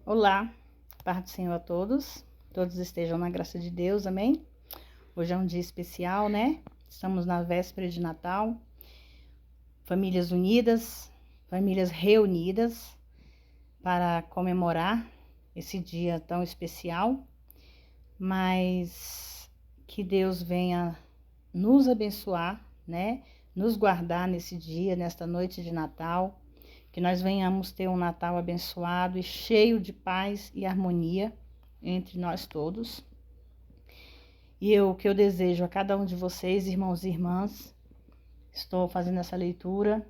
Olá, paz do Senhor a todos estejam na graça de Deus, amém? Hoje é um dia especial, né? Estamos na véspera de Natal, famílias unidas, famílias reunidas para comemorar esse dia tão especial, mas que Deus venha nos abençoar, né? Nos guardar nesse dia, nesta noite de Natal, que nós venhamos ter um Natal abençoado e cheio de paz e harmonia entre nós todos. E o que eu desejo a cada um de vocês, irmãos e irmãs, estou fazendo essa leitura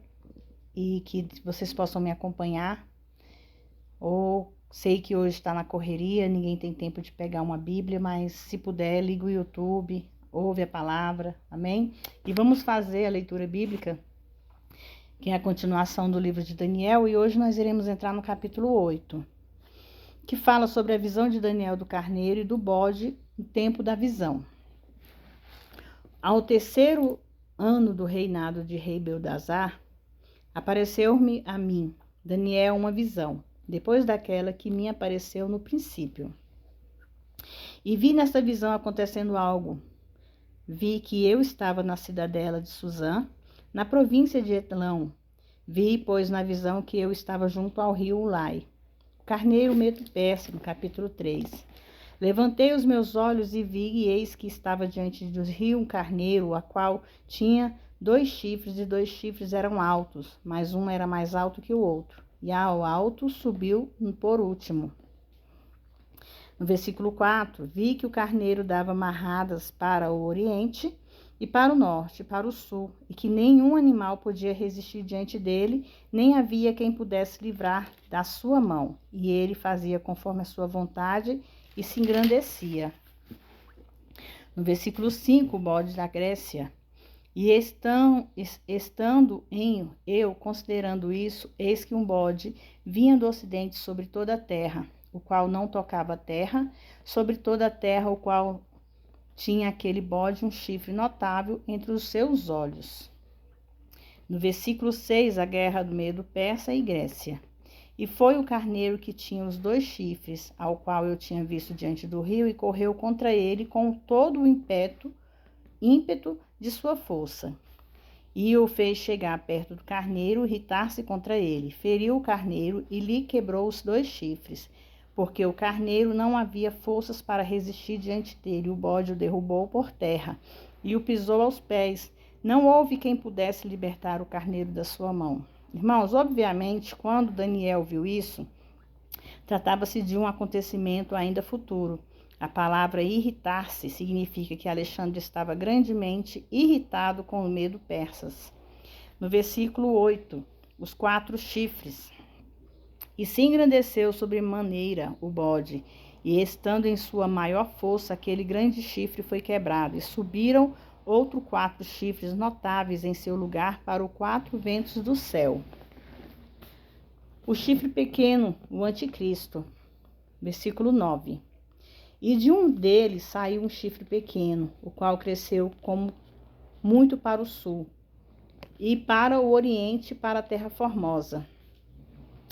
e que vocês possam me acompanhar. Ou sei que hoje está na correria, ninguém tem tempo de pegar uma Bíblia, mas se puder, liga o YouTube, ouve a palavra, amém? E vamos fazer a leitura bíblica, que é a continuação do livro de Daniel, e hoje nós iremos entrar no capítulo 8, que fala sobre a visão de Daniel do carneiro e do bode no tempo da visão. Ao terceiro ano do reinado de rei Beltesazar, apareceu-me a mim, Daniel, uma visão, depois daquela que me apareceu no princípio. E vi nesta visão acontecendo algo. Vi que eu estava na cidadela de Suzã, na província de Etlão. Vi, pois, na visão que eu estava junto ao rio Ulai. O carneiro Medo-Persa, no capítulo 3. Levantei os meus olhos e vi, e eis que estava diante do rio um carneiro, a qual tinha 2 chifres, e 2 chifres eram altos, mas um era mais alto que o outro. E ao alto subiu por último. No versículo 4, vi que o carneiro dava marradas para o oriente e para o norte, para o sul, e que nenhum animal podia resistir diante dele, nem havia quem pudesse livrar da sua mão. E ele fazia conforme a sua vontade e se engrandecia. No versículo 5, o bode da Grécia. E estando eu considerando isso, eis que um bode vinha do ocidente sobre toda a terra, o qual não tocava a terra, sobre toda a terra, o qual tinha aquele bode um chifre notável entre os seus olhos. No versículo 6, a guerra do Medo-Persa e Grécia. E foi o carneiro que tinha os 2 chifres, ao qual eu tinha visto diante do rio, e correu contra ele com todo o ímpeto de sua força. E o fez chegar perto do carneiro, irritar-se contra ele. Feriu o carneiro e lhe quebrou os 2 chifres, porque o carneiro não havia forças para resistir diante dele. O bode o derrubou por terra e o pisou aos pés. Não houve quem pudesse libertar o carneiro da sua mão. Irmãos, obviamente, quando Daniel viu isso, tratava-se de um acontecimento ainda futuro. A palavra irritar-se significa que Alexandre estava grandemente irritado com o medo persas. No versículo 8, os 4 chifres. E se engrandeceu sobremaneira o bode, e estando em sua maior força, aquele grande chifre foi quebrado, e subiram outros 4 chifres notáveis em seu lugar para os 4 ventos do céu. O chifre pequeno, o anticristo. Versículo 9. E de um deles saiu um chifre pequeno, o qual cresceu como muito para o sul, e para o oriente, para a terra formosa.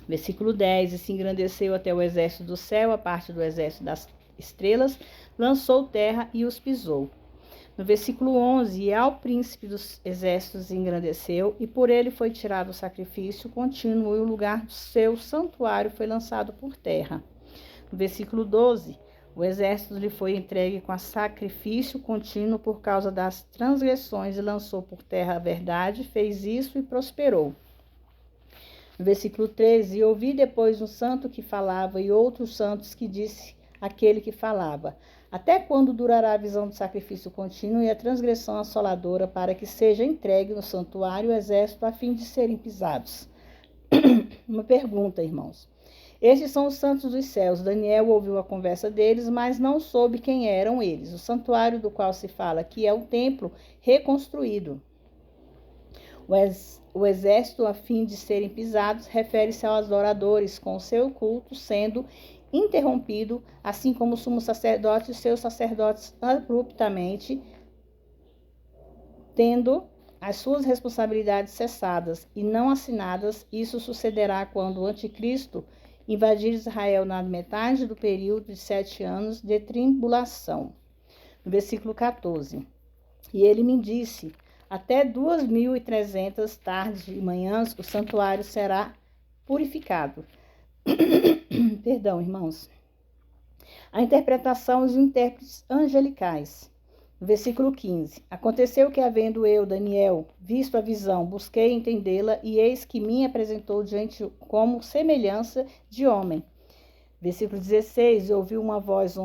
Versículo 10, e se engrandeceu até o exército do céu, a parte do exército das estrelas, lançou terra e os pisou. No versículo 11, e ao príncipe dos exércitos engrandeceu, e por ele foi tirado o sacrifício contínuo, e o lugar do seu santuário foi lançado por terra. No versículo 12, o exército lhe foi entregue com sacrifício contínuo por causa das transgressões, e lançou por terra a verdade, fez isso e prosperou. No versículo 13, e ouvi depois um santo que falava, e outros santos que disse aquele que falava: até quando durará a visão do sacrifício contínuo e a transgressão assoladora, para que seja entregue no santuário o exército a fim de serem pisados? Uma pergunta, irmãos. Estes são os santos dos céus. Daniel ouviu a conversa deles, mas não soube quem eram eles. O santuário do qual se fala aqui é o templo reconstruído. O exército, a fim de serem pisados, refere-se aos adoradores, com o seu culto sendo interrompido, assim como o sumo sacerdote e seus sacerdotes abruptamente, tendo as suas responsabilidades cessadas e não assinadas. Isso sucederá quando o anticristo invadir Israel na metade do período de 7 anos de tribulação. No versículo 14. E ele me disse, até 2.300 tardes e manhãs o santuário será purificado. Perdão, irmãos. A interpretação dos intérpretes angelicais. No versículo 15. Aconteceu que, havendo eu, Daniel, visto a visão, busquei entendê-la, e eis que me apresentou diante como semelhança de homem. Versículo 16. Ouvi uma voz,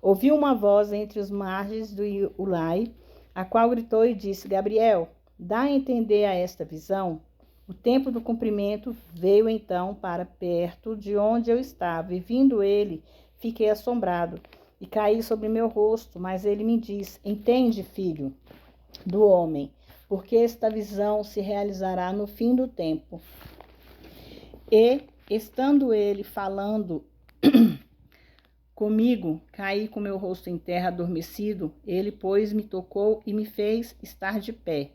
ouvi uma voz entre os margens do Ulai, a qual gritou e disse, Gabriel, dá a entender a esta visão. O tempo do cumprimento veio então para perto de onde eu estava, e vindo ele, fiquei assombrado, e caí sobre meu rosto, mas ele me disse, entende, filho do homem, porque esta visão se realizará no fim do tempo. E, estando ele falando comigo, caí com meu rosto em terra adormecido, ele, pois, me tocou e me fez estar de pé.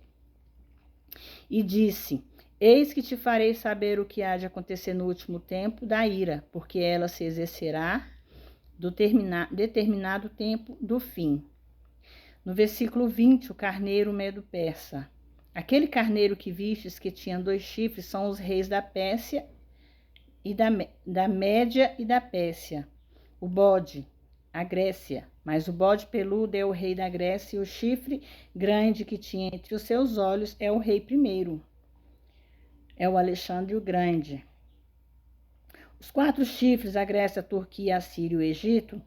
E disse, eis que te farei saber o que há de acontecer no último tempo da ira, porque ela se exercerá do determinado tempo do fim. No versículo 20, o carneiro medo-persa. Aquele carneiro que vistes que tinha 2 chifres são os reis da Pérsia e da Média e da Pérsia. O bode, a Grécia, mas o bode peludo é o rei da Grécia e o chifre grande que tinha entre os seus olhos é o rei primeiro. É o Alexandre o Grande. Os 4 chifres, a Grécia, a Turquia, a Síria e o Egito,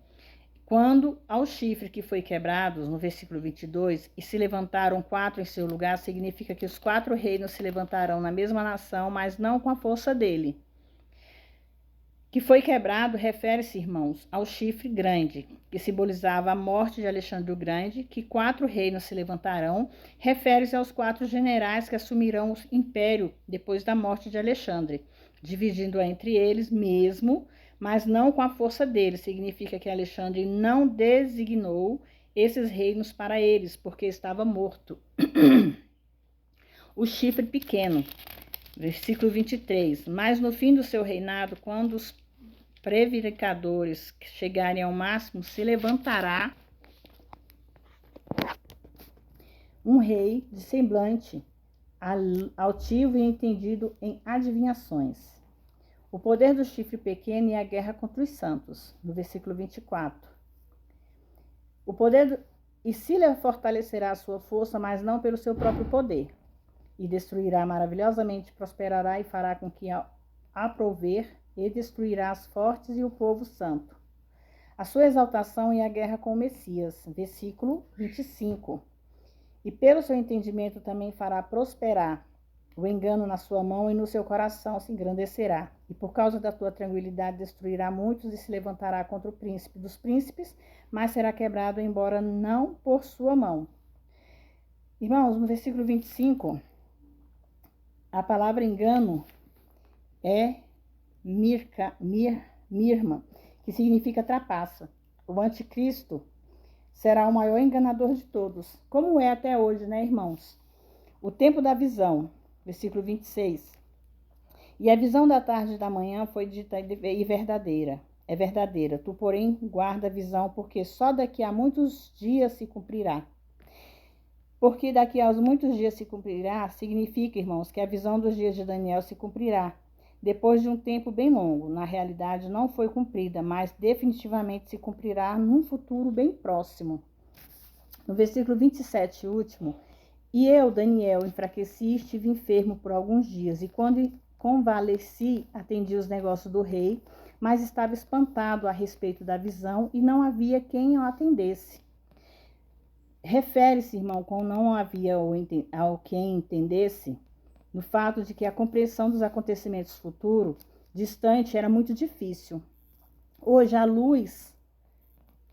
quando ao chifre que foi quebrado, no versículo 22, e se levantaram 4 em seu lugar, significa que os 4 reinos se levantarão na mesma nação, mas não com a força dele. Que foi quebrado refere-se, irmãos, ao chifre grande, que simbolizava a morte de Alexandre o Grande, que 4 reinos se levantarão, refere-se aos 4 generais que assumirão o império depois da morte de Alexandre, dividindo-a entre eles mesmo, mas não com a força deles. Significa que Alexandre não designou esses reinos para eles, porque estava morto. O chifre pequeno, versículo 23. Mas no fim do seu reinado, quando os prevaricadores chegarem ao máximo, se levantará um rei de semblante altivo e entendido em adivinhações. O poder do chifre pequeno e a guerra contra os santos, no versículo 24. O poder e se lhe fortalecerá a sua força, mas não pelo seu próprio poder. E destruirá maravilhosamente, prosperará e fará com que aprouver e destruirá as fortes e o povo santo. A sua exaltação e a guerra com o Messias, versículo 25. E pelo seu entendimento também fará prosperar o engano na sua mão e no seu coração se engrandecerá. E por causa da tua tranquilidade destruirá muitos e se levantará contra o príncipe dos príncipes, mas será quebrado, embora não por sua mão. Irmãos, no versículo 25, a palavra engano é mirma, que significa trapaça. O anticristo será o maior enganador de todos, como é até hoje, né, irmãos? O tempo da visão, versículo 26. E a visão da tarde e da manhã foi dita e verdadeira. É verdadeira. Tu, porém, guarda a visão, porque só daqui a muitos dias se cumprirá. Porque daqui a muitos dias se cumprirá, significa, irmãos, que a visão dos dias de Daniel se cumprirá. Depois de um tempo bem longo, na realidade não foi cumprida, mas definitivamente se cumprirá num futuro bem próximo. No versículo 27, último, e eu, Daniel, enfraqueci e estive enfermo por alguns dias, e quando convalesci, atendi os negócios do rei, mas estava espantado a respeito da visão e não havia quem o atendesse. Refere-se, irmão, como não havia ao quem entendesse, no fato de que a compreensão dos acontecimentos futuros, distante, era muito difícil. Hoje, à luz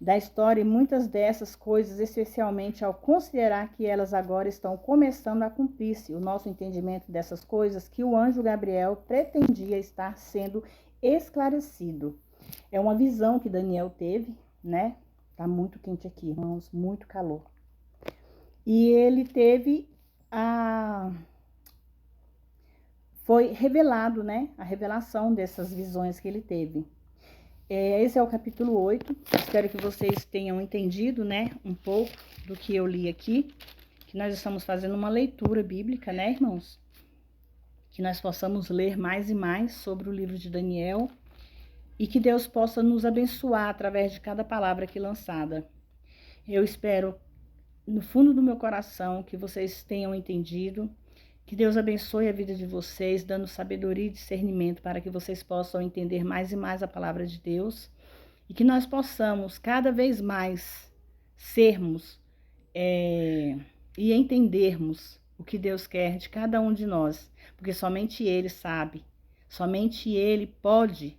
da história e muitas dessas coisas, especialmente ao considerar que elas agora estão começando a cumprir-se, o nosso entendimento dessas coisas, que o anjo Gabriel pretendia estar sendo esclarecido. É uma visão que Daniel teve, né? Tá muito quente aqui, irmãos, muito calor. E ele teve foi revelado, né? A revelação dessas visões que ele teve. Esse é o capítulo 8. Espero que vocês tenham entendido, né? Um pouco do que eu li aqui. Que nós estamos fazendo uma leitura bíblica, né, irmãos? Que nós possamos ler mais e mais sobre o livro de Daniel. E que Deus possa nos abençoar através de cada palavra aqui lançada. Eu espero, no fundo do meu coração, que vocês tenham entendido. Que Deus abençoe a vida de vocês, dando sabedoria e discernimento para que vocês possam entender mais e mais a palavra de Deus. E que nós possamos cada vez mais sermos e entendermos o que Deus quer de cada um de nós. Porque somente Ele sabe, somente Ele pode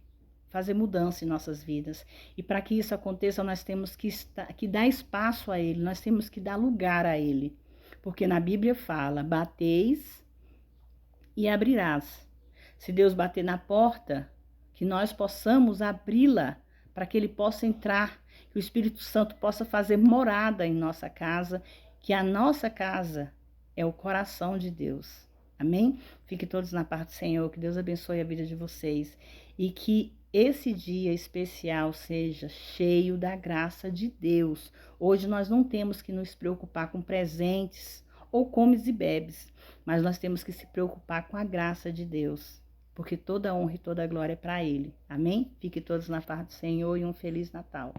fazer mudança em nossas vidas. E para que isso aconteça, nós temos que dar espaço a Ele, nós temos que dar lugar a Ele. Porque na Bíblia fala, bateis e abrirás. Se Deus bater na porta, que nós possamos abri-la para que Ele possa entrar, que o Espírito Santo possa fazer morada em nossa casa, que a nossa casa é o coração de Deus. Amém? Fiquem todos na paz do Senhor, que Deus abençoe a vida de vocês e que esse dia especial seja cheio da graça de Deus. Hoje nós não temos que nos preocupar com presentes ou comes e bebes, mas nós temos que se preocupar com a graça de Deus, porque toda honra e toda glória é para Ele. Amém? Fiquem todos na paz do Senhor e um Feliz Natal.